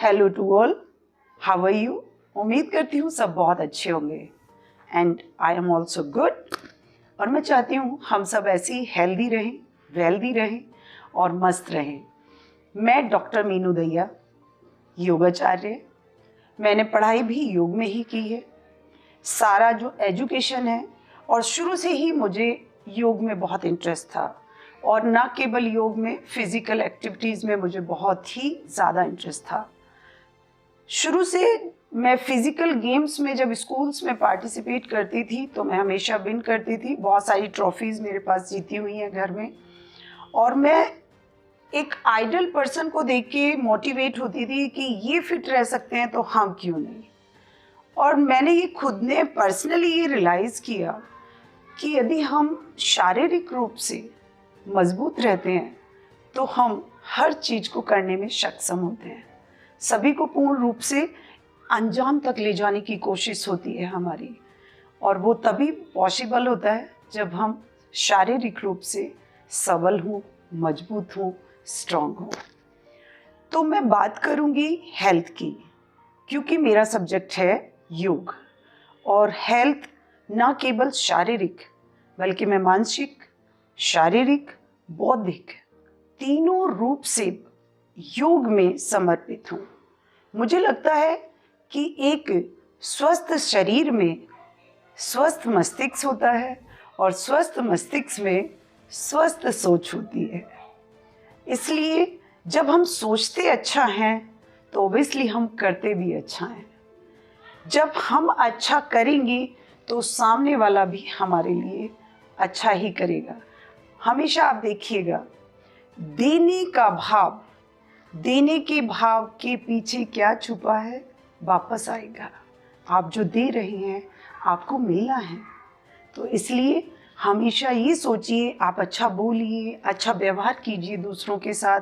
Hello to all, how are you. उम्मीद करती हूँ सब बहुत अच्छे होंगे and I am also good. और मैं चाहती हूँ हम सब ऐसे ही हेल्दी रहें, वेल्दी रहें और मस्त रहें। मैं डॉक्टर मीनू दहिया, योगाचार्य। मैंने पढ़ाई भी योग में ही की है, सारा जो एजुकेशन है, और शुरू से ही मुझे योग में बहुत इंटरेस्ट था। और ना केवल योग में, फिज़िकल एक्टिविटीज़ में मुझे बहुत ही ज़्यादा इंटरेस्ट था। शुरू से मैं फिज़िकल गेम्स में जब स्कूल्स में पार्टिसिपेट करती थी तो मैं हमेशा विन करती थी। बहुत सारी ट्रॉफीज़ मेरे पास जीती हुई हैं घर में। और मैं एक आइडल पर्सन को देख के मोटिवेट होती थी कि ये फिट रह सकते हैं तो हम क्यों नहीं। और मैंने ये खुद ने पर्सनली ये रियलाइज़ किया कि यदि हम शारीरिक रूप से मजबूत रहते हैं तो हम हर चीज़ को करने में सक्षम होते हैं। सभी को पूर्ण रूप से अंजाम तक ले जाने की कोशिश होती है हमारी, और वो तभी पॉसिबल होता है जब हम शारीरिक रूप से सबल हों, मजबूत हों, स्ट्रॉन्ग हों। तो मैं बात करूंगी हेल्थ की, क्योंकि मेरा सब्जेक्ट है योग। और हेल्थ ना केवल शारीरिक बल्कि मैं मानसिक, शारीरिक, बौद्धिक तीनों रूप से योग में समर्पित हूँ। मुझे लगता है कि एक स्वस्थ शरीर में स्वस्थ मस्तिष्क होता है और स्वस्थ मस्तिष्क में स्वस्थ सोच होती है। इसलिए जब हम सोचते अच्छा हैं तो ऑब्वियसली हम करते भी अच्छा हैं। जब हम अच्छा करेंगे तो सामने वाला भी हमारे लिए अच्छा ही करेगा। हमेशा आप देखिएगा, देने का भाव, देने के भाव के पीछे क्या छुपा है, वापस आएगा। आप जो दे रहे हैं आपको मिलना है। तो इसलिए हमेशा ये सोचिए, आप अच्छा बोलिए, अच्छा व्यवहार कीजिए दूसरों के साथ,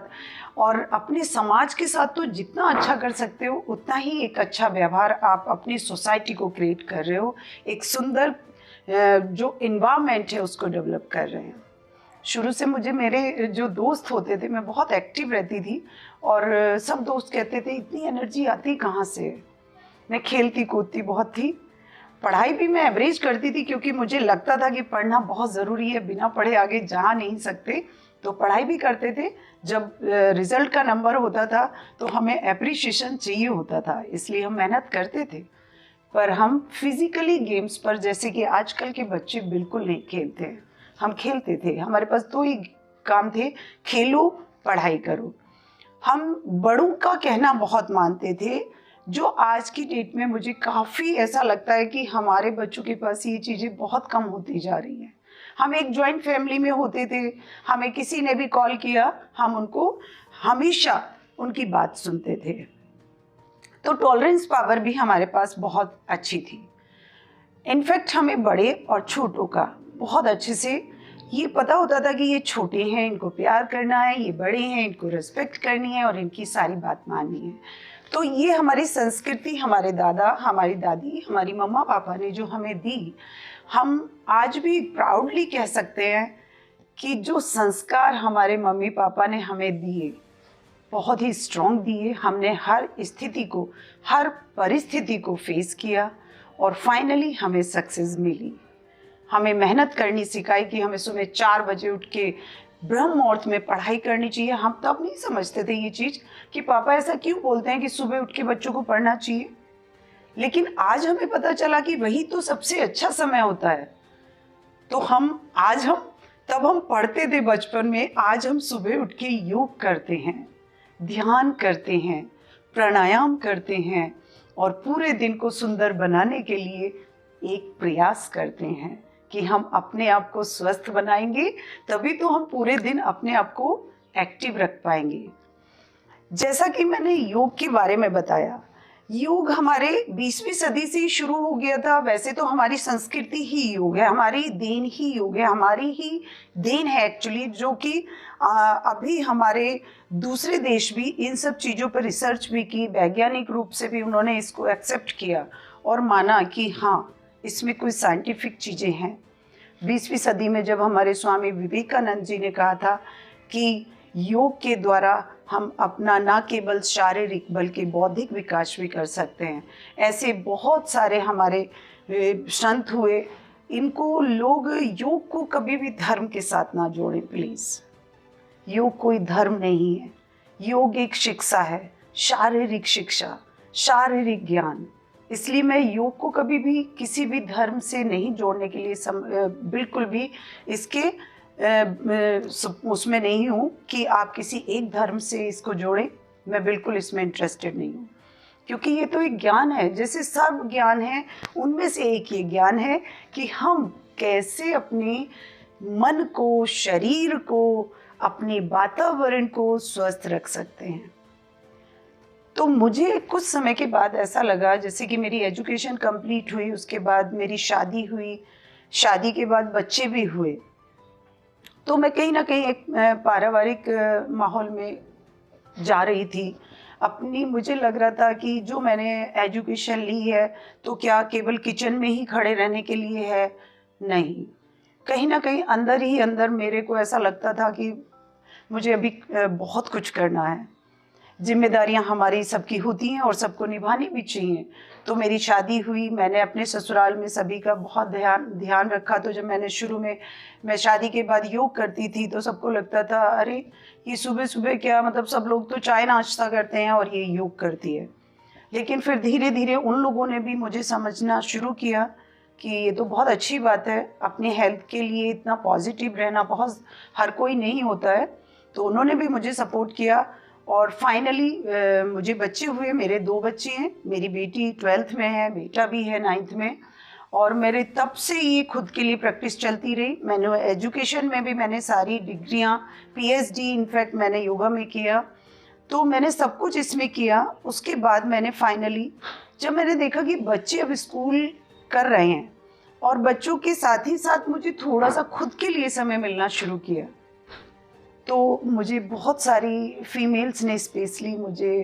और अपने समाज के साथ तो जितना अच्छा कर सकते हो उतना ही एक अच्छा व्यवहार आप अपनी सोसाइटी को क्रिएट कर रहे हो। एक सुंदर जो इन्वायरमेंट है उसको डेवलप कर रहे हैं। शुरू से मुझे मेरे जो दोस्त होते थे, मैं बहुत एक्टिव रहती थी और सब दोस्त कहते थे इतनी एनर्जी आती कहाँ से। मैं खेलती कूदती बहुत थी, पढ़ाई भी मैं एवरेज करती थी क्योंकि मुझे लगता था कि पढ़ना बहुत ज़रूरी है, बिना पढ़े आगे जा नहीं सकते। तो पढ़ाई भी करते थे। जब रिज़ल्ट का नंबर होता था तो हमें एप्रिशिएशन चाहिए होता था, इसलिए हम मेहनत करते थे। पर हम फिज़िकली गेम्स पर, जैसे कि आजकल के बच्चे बिल्कुल नहीं खेलते हैं, हम खेलते थे। हमारे पास दो ही काम थे, खेलो, पढ़ाई करो। हम बड़ों का कहना बहुत मानते थे, जो आज की डेट में मुझे काफ़ी ऐसा लगता है कि हमारे बच्चों के पास ये चीज़ें बहुत कम होती जा रही हैं। हम एक जॉइंट फैमिली में होते थे, हमें किसी ने भी कॉल किया, हम उनको हमेशा उनकी बात सुनते थे। तो टॉलरेंस पावर भी हमारे पास बहुत अच्छी थी। इनफैक्ट हमें बड़े और छोटों का बहुत अच्छे से ये पता होता था कि ये छोटे हैं, इनको प्यार करना है, ये बड़े हैं, इनको रिस्पेक्ट करनी है और इनकी सारी बात माननी है। तो ये हमारी संस्कृति, हमारे दादा, हमारी दादी, हमारी मम्मा पापा ने जो हमें दी, हम आज भी प्राउडली कह सकते हैं कि जो संस्कार हमारे मम्मी पापा ने हमें दिए, बहुत ही स्ट्रॉन्ग दिए। हमने हर स्थिति को, हर परिस्थिति को फेस किया और फाइनली हमें सक्सेस मिली। हमें मेहनत करनी सिखाई कि हमें सुबह 4 बजे उठ के ब्रह्म मुहूर्त में पढ़ाई करनी चाहिए। हम तब नहीं समझते थे ये चीज़ कि पापा ऐसा क्यों बोलते हैं कि सुबह उठ के बच्चों को पढ़ना चाहिए, लेकिन आज हमें पता चला कि वही तो सबसे अच्छा समय होता है। तो तब हम पढ़ते थे बचपन में, आज हम सुबह उठ के योग करते हैं, ध्यान करते हैं, प्राणायाम करते हैं और पूरे दिन को सुंदर बनाने के लिए एक प्रयास करते हैं कि हम अपने आप को स्वस्थ बनाएंगे, तभी तो हम पूरे दिन अपने आप को एक्टिव रख पाएंगे। जैसा कि मैंने योग के बारे में बताया, योग हमारे 20वीं सदी से ही शुरू हो गया था। वैसे तो हमारी संस्कृति ही योग है, हमारी देन ही योग है, हमारी ही देन है एक्चुअली, जो कि अभी हमारे दूसरे देश भी इन सब चीज़ों पर रिसर्च भी की, वैज्ञानिक रूप से भी उन्होंने इसको एक्सेप्ट किया और माना कि हाँ, इसमें कोई साइंटिफिक चीज़ें हैं। 20वीं सदी में जब हमारे स्वामी विवेकानंद जी ने कहा था कि योग के द्वारा हम अपना ना केवल शारीरिक बल्कि बौद्धिक विकास भी कर सकते हैं। ऐसे बहुत सारे हमारे संत हुए, इनको लोग योग को कभी भी धर्म के साथ ना जोड़ें प्लीज़। योग कोई धर्म नहीं है, योग एक शिक्षा है, शारीरिक शिक्षा, शारीरिक ज्ञान। इसलिए मैं योग को कभी भी किसी भी धर्म से नहीं जोड़ने के लिए बिल्कुल भी इसके उसमें नहीं हूँ कि आप किसी एक धर्म से इसको जोड़ें। मैं बिल्कुल इसमें इंटरेस्टेड नहीं हूँ, क्योंकि ये तो एक ज्ञान है, जैसे सब ज्ञान है उनमें से एक ये ज्ञान है कि हम कैसे अपने मन को, शरीर को, अपने वातावरण को स्वस्थ रख सकते हैं। तो मुझे कुछ समय के बाद ऐसा लगा, जैसे कि मेरी एजुकेशन कंप्लीट हुई, उसके बाद मेरी शादी हुई, शादी के बाद बच्चे भी हुए, तो मैं कहीं ना कहीं एक पारिवारिक माहौल में जा रही थी अपनी। मुझे लग रहा था कि जो मैंने एजुकेशन ली है तो क्या केवल किचन में ही खड़े रहने के लिए है? नहीं, कहीं ना कहीं अंदर ही अंदर मेरे को ऐसा लगता था कि मुझे अभी बहुत कुछ करना है। जिम्मेदारियां हमारी सबकी होती हैं और सबको निभानी भी चाहिए। तो मेरी शादी हुई, मैंने अपने ससुराल में सभी का बहुत ध्यान रखा। तो जब मैंने शुरू में, मैं शादी के बाद योग करती थी तो सबको लगता था अरे ये सुबह सुबह क्या, मतलब सब लोग तो चाय नाश्ता करते हैं और ये योग करती है। लेकिन फिर धीरे धीरे उन लोगों ने भी मुझे समझना शुरू किया कि ये तो बहुत अच्छी बात है, अपने हेल्थ के लिए इतना पॉजिटिव रहना बहुत हर कोई नहीं होता है। तो उन्होंने भी मुझे सपोर्ट किया और फाइनली मुझे बच्चे हुए। मेरे 2 बच्चे हैं, मेरी बेटी 12th में है, बेटा भी है 9th में। और मेरे तब से ये खुद के लिए प्रैक्टिस चलती रही। मैंने एजुकेशन में भी मैंने सारी डिग्रियां, पीएचडी इनफैक्ट मैंने योगा में किया। तो मैंने सब कुछ इसमें किया। उसके बाद मैंने फाइनली, जब मैंने देखा कि बच्चे अब स्कूल कर रहे हैं और बच्चों के साथ ही साथ मुझे थोड़ा सा खुद के लिए समय मिलना शुरू किया, तो मुझे बहुत सारी फीमेल्स ने स्पेशली मुझे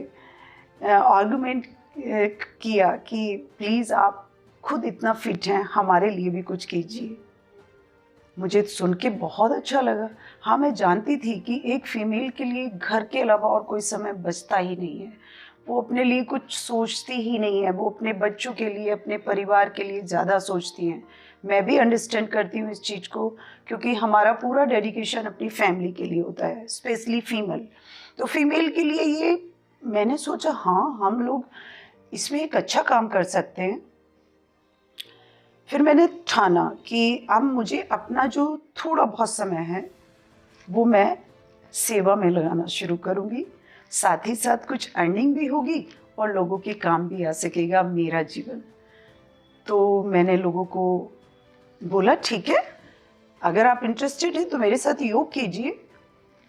आर्गुमेंट किया कि प्लीज़ आप खुद इतना फिट हैं, हमारे लिए भी कुछ कीजिए। मुझे सुन के बहुत अच्छा लगा। हाँ, मैं जानती थी कि एक फीमेल के लिए घर के अलावा और कोई समय बचता ही नहीं है। वो अपने लिए कुछ सोचती ही नहीं है, वो अपने बच्चों के लिए, अपने परिवार के लिए ज़्यादा सोचती हैं। मैं भी अंडरस्टैंड करती हूँ इस चीज़ को, क्योंकि हमारा पूरा डेडिकेशन अपनी फैमिली के लिए होता है, स्पेशली फीमेल। तो फीमेल के लिए ये मैंने सोचा हाँ, हम लोग इसमें एक अच्छा काम कर सकते हैं। फिर मैंने ठाना कि अब मुझे अपना जो थोड़ा बहुत समय है वो मैं सेवा में लगाना शुरू करूँगी, साथ ही साथ कुछ अर्निंग भी होगी और लोगों के काम भी आ सकेगा मेरा जीवन। तो मैंने लोगों को बोला ठीक है, अगर आप इंटरेस्टेड हैं तो मेरे साथ योग कीजिए।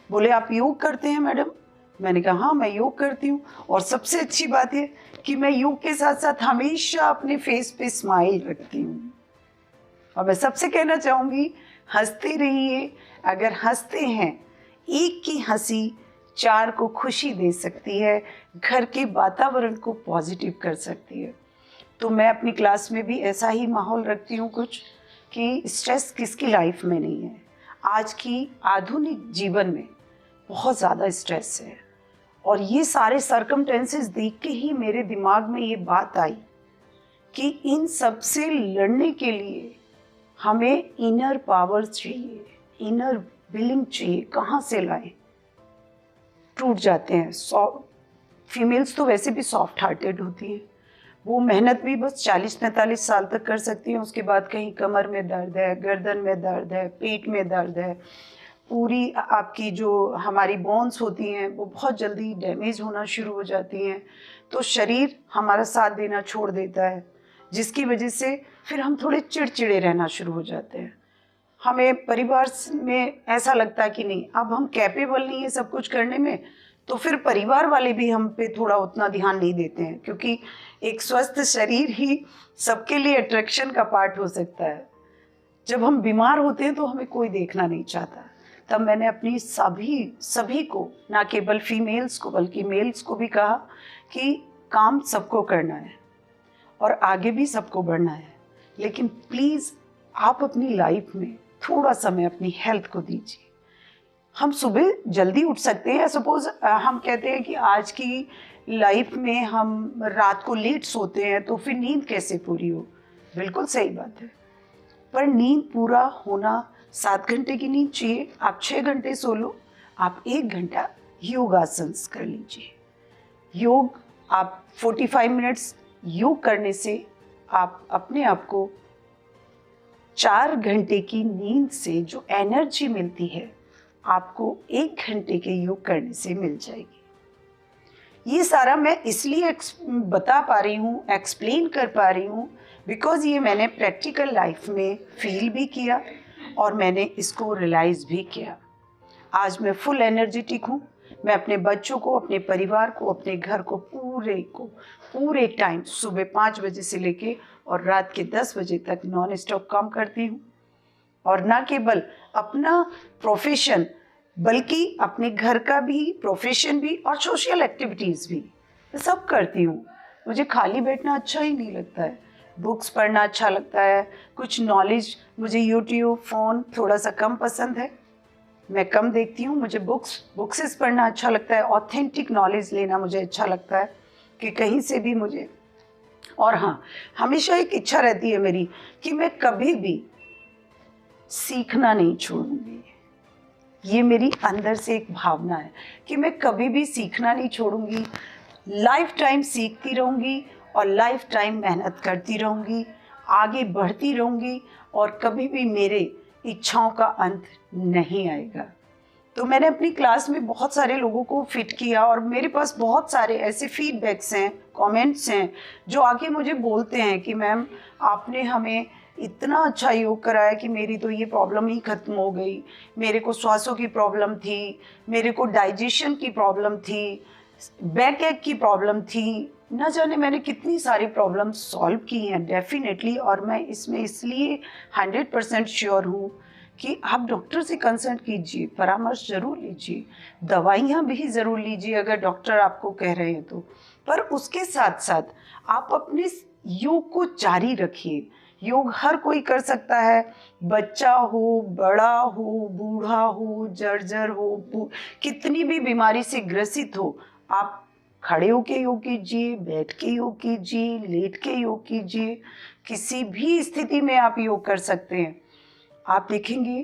बोले आप योग करते हैं मैडम? मैंने कहा हाँ, मैं योग करती हूँ। और सबसे अच्छी बात है कि मैं योग के साथ साथ हमेशा अपने फेस पे स्माइल रखती हूँ। और मैं सबसे कहना चाहूँगी, हंसते रहिए। अगर हंसते हैं, एक की हंसी 4 को खुशी दे सकती है, घर के वातावरण को पॉजिटिव कर सकती है। तो मैं अपनी क्लास में भी ऐसा ही माहौल रखती हूँ कुछ, कि स्ट्रेस किसकी लाइफ में नहीं है। आज की आधुनिक जीवन में बहुत ज़्यादा स्ट्रेस है, और ये सारे सर्कमटेंसेस देख के ही मेरे दिमाग में ये बात आई कि इन सब से लड़ने के लिए हमें इनर पावर चाहिए, इनर विलिंग चाहिए। कहाँ से लाएं? टूट जाते हैं। फीमेल्स तो वैसे भी सॉफ्ट हार्टेड होती हैं, वो मेहनत भी बस 40-45 साल तक कर सकती हैं। उसके बाद कहीं कमर में दर्द है, गर्दन में दर्द है, पेट में दर्द है, पूरी आपकी जो हमारी बोन्स होती हैं वो बहुत जल्दी डैमेज होना शुरू हो जाती हैं। तो शरीर हमारा साथ देना छोड़ देता है, जिसकी वजह से फिर हम थोड़े चिड़चिड़े रहना शुरू हो जाते हैं। हमें परिवार में ऐसा लगता है कि नहीं, अब हम कैपेबल नहीं है सब कुछ करने में, तो फिर परिवार वाले भी हम पे थोड़ा उतना ध्यान नहीं देते हैं, क्योंकि एक स्वस्थ शरीर ही सबके लिए अट्रैक्शन का पार्ट हो सकता है। जब हम बीमार होते हैं तो हमें कोई देखना नहीं चाहता। तब मैंने अपनी सभी को, ना केवल फीमेल्स को बल्कि मेल्स को भी कहा कि काम सबको करना है और आगे भी सबको बढ़ना है, लेकिन प्लीज़ आप अपनी लाइफ में थोड़ा समय अपनी हेल्थ को दीजिए। हम सुबह जल्दी उठ सकते हैं। सपोज हम कहते हैं कि आज की लाइफ में हम रात को लेट सोते हैं तो फिर नींद कैसे पूरी हो। बिल्कुल सही बात है, पर नींद पूरा होना 7 घंटे की नींद चाहिए। आप 6 घंटे सो लो, आप 1 घंटा योगासन्स कर लीजिए। योग आप 45 मिनट्स योग करने से आप अपने आप को 4 घंटे की नींद से जो एनर्जी मिलती है आपको 1 घंटे के योग करने से मिल जाएगी। ये सारा मैं इसलिए बता पा रही हूँ, एक्सप्लेन कर पा रही हूँ, बिकॉज ये मैंने प्रैक्टिकल लाइफ में फील भी किया और मैंने इसको रियलाइज़ भी किया। आज मैं फुल एनर्जेटिक हूँ। मैं अपने बच्चों को, अपने परिवार को, अपने घर को पूरे टाइम सुबह 5 बजे से लेके और रात के 10 बजे तक नॉन स्टॉप काम करती हूँ। और ना केवल अपना प्रोफेशन बल्कि अपने घर का भी, प्रोफेशन भी और सोशल एक्टिविटीज़ भी मैं सब करती हूँ। मुझे खाली बैठना अच्छा ही नहीं लगता है, बुक्स पढ़ना अच्छा लगता है, कुछ नॉलेज, मुझे यूट्यूब, फ़ोन थोड़ा सा कम पसंद है, मैं कम देखती हूँ। मुझे बुक्सेस पढ़ना अच्छा लगता है, ऑथेंटिक नॉलेज लेना मुझे अच्छा लगता है कि कहीं से भी मुझे। और हाँ, हमेशा एक इच्छा रहती है मेरी कि मैं कभी भी सीखना नहीं छोड़ूंगी। ये मेरी अंदर से एक भावना है कि मैं कभी भी सीखना नहीं छोड़ूंगी। लाइफ टाइम सीखती रहूँगी और लाइफ टाइम मेहनत करती रहूँगी, आगे बढ़ती रहूँगी और कभी भी मेरे इच्छाओं का अंत नहीं आएगा। तो मैंने अपनी क्लास में बहुत सारे लोगों को फिट किया और मेरे पास बहुत सारे ऐसे फीडबैक्स हैं, कमेंट्स हैं जो आके मुझे बोलते हैं कि मैम आपने हमें इतना अच्छा योग कराया कि मेरी तो ये प्रॉब्लम ही ख़त्म हो गई। मेरे को श्वासों की प्रॉब्लम थी, मेरे को डाइजेशन की प्रॉब्लम थी, बैक एक की प्रॉब्लम थी, न जाने मैंने कितनी सारी प्रॉब्लम सॉल्व की हैं डेफिनेटली। और मैं इसमें इसलिए 100% श्योर हूँ कि आप डॉक्टर से कंसल्ट कीजिए, परामर्श ज़रूर लीजिए, दवाइयाँ भी ज़रूर लीजिए अगर डॉक्टर आपको कह रहे हैं तो। पर उसके साथ साथ आप अपने योग को जारी रखिए। योग हर कोई कर सकता है, बच्चा हो, बड़ा हो, बूढ़ा हो, जर्जर हो, कितनी भी बीमारी से ग्रसित हो, आप खड़े होके योग कीजिए, बैठ के योग कीजिए, लेट के योग कीजिए, किसी भी स्थिति में आप योग कर सकते हैं। आप देखेंगे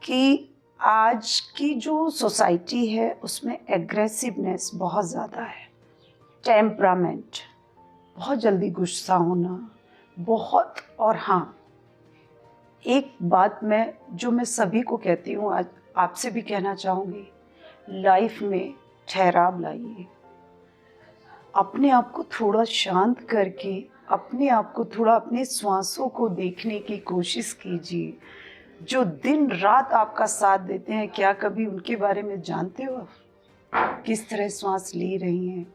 कि आज की जो सोसाइटी है उसमें एग्रेसिवनेस बहुत ज़्यादा है, टेम्परामेंट, बहुत जल्दी गुस्सा होना, बहुत। और हाँ, एक बात मैं सभी को कहती हूँ, आज आपसे भी कहना चाहूँगी, लाइफ में ठहराव लाइए। अपने आप को थोड़ा शांत करके अपने आप को थोड़ा अपने श्वासों को देखने की कोशिश कीजिए। जो दिन रात आपका साथ देते हैं, क्या कभी उनके बारे में जानते हो? किस तरह श्वास ले रही हैं,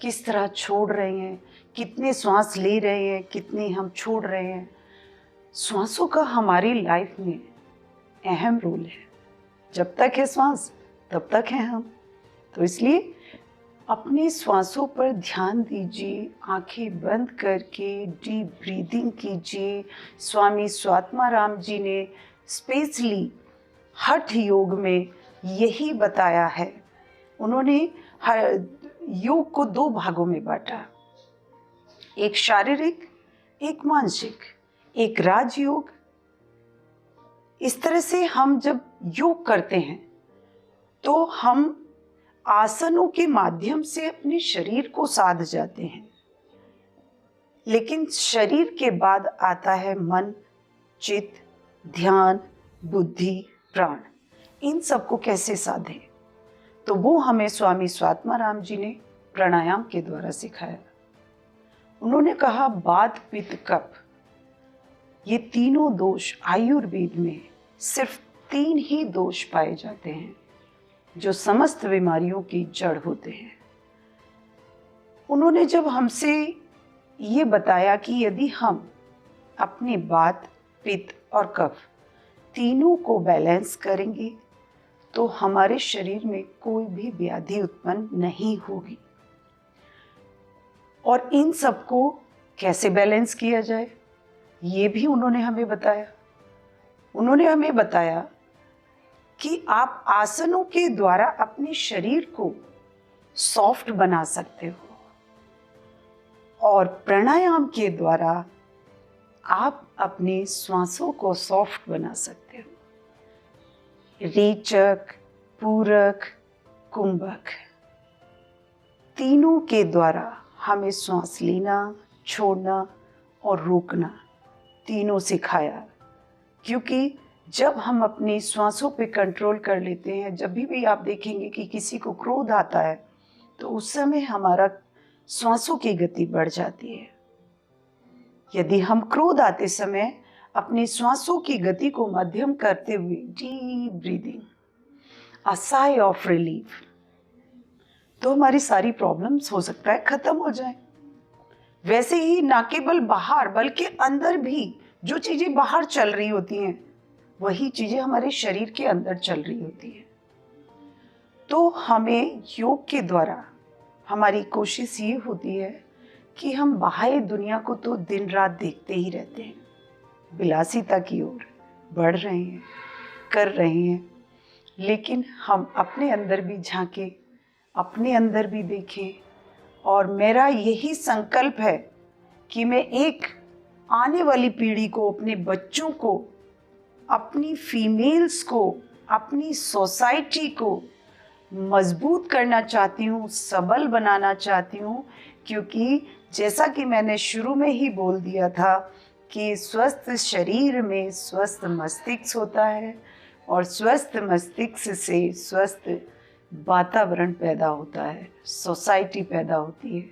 किस तरह छोड़ रहे हैं, कितने श्वास ले रहे हैं, कितने हम छोड़ रहे हैं। श्वासों का हमारी लाइफ में अहम रोल है। जब तक है श्वास तब तक है हम। तो इसलिए अपने श्वासों पर ध्यान दीजिए, आंखें बंद करके डीप ब्रीदिंग कीजिए। स्वामी स्वात्माराम जी ने स्पेशली हठ योग में यही बताया है। उन्होंने योग को 2 भागों में बांटा, एक शारीरिक, एक मानसिक, एक राजयोग। इस तरह से हम जब योग करते हैं तो हम आसनों के माध्यम से अपने शरीर को साध जाते हैं, लेकिन शरीर के बाद आता है मन, चित्त, ध्यान, बुद्धि, प्राण। इन सबको कैसे साधें, तो वो हमें स्वामी स्वात्माराम जी ने प्राणायाम के द्वारा सिखाया। उन्होंने कहा वात, पित्त, कफ, ये तीनों दोष आयुर्वेद में सिर्फ 3 ही दोष पाए जाते हैं जो समस्त बीमारियों की जड़ होते हैं। उन्होंने जब हमसे ये बताया कि यदि हम अपनी वात, पित्त और कफ तीनों को बैलेंस करेंगे तो हमारे शरीर में कोई भी व्याधि उत्पन्न नहीं होगी। और इन सबको कैसे बैलेंस किया जाए ये भी उन्होंने हमें बताया। उन्होंने हमें बताया कि आप आसनों के द्वारा अपने शरीर को सॉफ्ट बना सकते हो और प्राणायाम के द्वारा आप अपने श्वासों को सॉफ्ट बना सकते हो। रेचक, पूरक, कुंभक, तीनों के द्वारा हमें श्वास लेना, छोड़ना और रोकना तीनों सिखाया। क्योंकि जब हम अपनी श्वासों पे कंट्रोल कर लेते हैं, जब भी आप देखेंगे कि किसी को क्रोध आता है तो उस समय हमारा श्वासों की गति बढ़ जाती है। यदि हम क्रोध आते समय अपनी श्वासों की गति को मध्यम करते हुए deep breathing, a sigh of relief, तो हमारी सारी प्रॉब्लम्स हो सकता है खत्म हो जाए। वैसे ही ना केवल बाहर बल्कि अंदर भी जो चीजें बाहर चल रही होती हैं वही चीजें हमारे शरीर के अंदर चल रही होती है। तो हमें योग के द्वारा हमारी कोशिश ये होती है कि हम बाहरी दुनिया को तो दिन रात देखते ही रहते हैं, विलासिता की ओर बढ़ रहे हैं, कर रहे हैं, लेकिन हम अपने अंदर भी झांकें, अपने अंदर भी देखें। और मेरा यही संकल्प है कि मैं एक आने वाली पीढ़ी को, अपने बच्चों को, अपनी फीमेल्स को, अपनी सोसाइटी को मजबूत करना चाहती हूँ, सबल बनाना चाहती हूँ। क्योंकि जैसा कि मैंने शुरू में ही बोल दिया था कि स्वस्थ शरीर में स्वस्थ मस्तिष्क होता है और स्वस्थ मस्तिष्क से स्वस्थ वातावरण पैदा होता है, सोसाइटी पैदा होती है।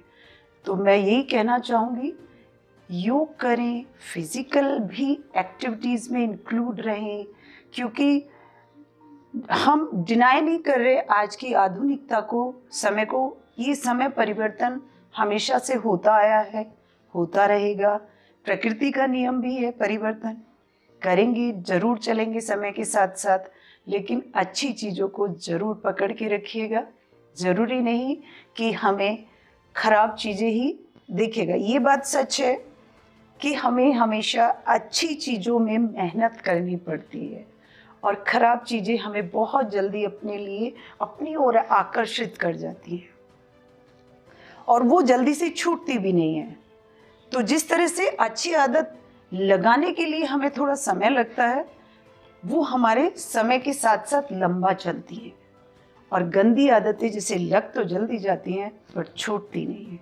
तो मैं यही कहना चाहूँगी, योग करें, फिजिकल भी एक्टिविटीज़ में इंक्लूड रहें। क्योंकि हम डिनाई नहीं कर रहे आज की आधुनिकता को, समय को। ये समय परिवर्तन हमेशा से होता आया है, होता रहेगा। प्रकृति का नियम भी है, परिवर्तन करेंगे, जरूर चलेंगे समय के साथ साथ। लेकिन अच्छी चीज़ों को जरूर पकड़ के रखिएगा। ज़रूरी नहीं कि हमें खराब चीज़ें ही दिखेगा। ये बात सच है कि हमें हमेशा अच्छी चीज़ों में मेहनत करनी पड़ती है और ख़राब चीज़ें हमें बहुत जल्दी अपने लिए, अपनी ओर आकर्षित कर जाती हैं और वो जल्दी से छूटती भी नहीं है। तो जिस तरह से अच्छी आदत लगाने के लिए हमें थोड़ा समय लगता है, वो हमारे समय के साथ साथ लंबा चलती है। और गंदी आदतें जैसे लग तो जल्दी जाती हैं पर छूटती नहीं है।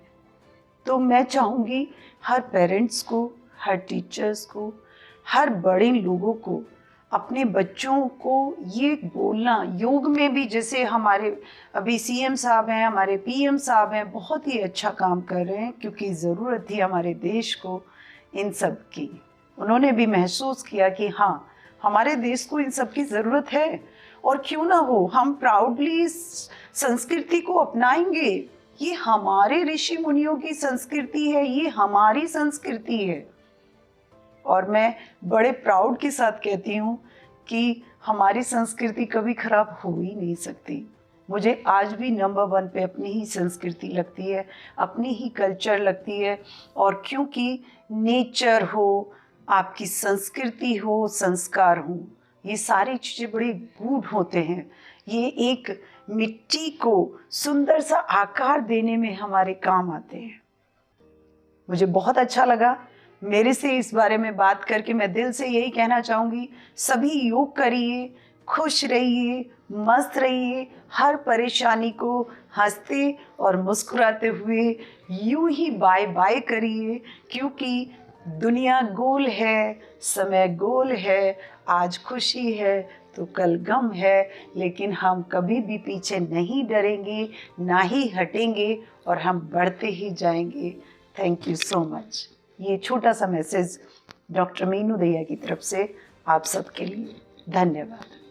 तो मैं चाहूँगी हर पेरेंट्स को, हर टीचर्स को, हर बड़े लोगों को अपने बच्चों को ये बोलना, योग में भी जैसे हमारे अभी सीएम साहब हैं, हमारे पीएम साहब हैं, बहुत ही अच्छा काम कर रहे हैं। क्योंकि ज़रूरत थी हमारे देश को इन सब की। उन्होंने भी महसूस किया कि हाँ, हमारे देश को इन सब की ज़रूरत है और क्यों ना हो, हम प्राउडली इस संस्कृति को अपनाएंगे। ये हमारे ऋषि मुनियों की संस्कृति है, ये हमारी संस्कृति है। और मैं बड़े प्राउड के साथ कहती हूँ कि हमारी संस्कृति कभी खराब हो ही नहीं सकती। मुझे आज भी नंबर 1 पे अपनी ही संस्कृति लगती है, अपनी ही कल्चर लगती है। और क्योंकि नेचर हो, आपकी संस्कृति हो, संस्कार हो, ये सारी चीज़ें बड़ी गूढ़ होते हैं। ये एक मिट्टी को सुंदर सा आकार देने में हमारे काम आते हैं। मुझे बहुत अच्छा लगा मेरे से इस बारे में बात करके। मैं दिल से यही कहना चाहूँगी, सभी योग करिए, खुश रहिए, मस्त रहिए, हर परेशानी को हंसते और मुस्कुराते हुए यूं ही बाय बाय करिए। क्योंकि दुनिया गोल है, समय गोल है, आज खुशी है तो कल गम है, लेकिन हम कभी भी पीछे नहीं डरेंगे, ना ही हटेंगे और हम बढ़ते ही जाएंगे। Thank you so much. ये छोटा सा मैसेज डॉक्टर मीनू दहिया की तरफ से आप सबके लिए। धन्यवाद।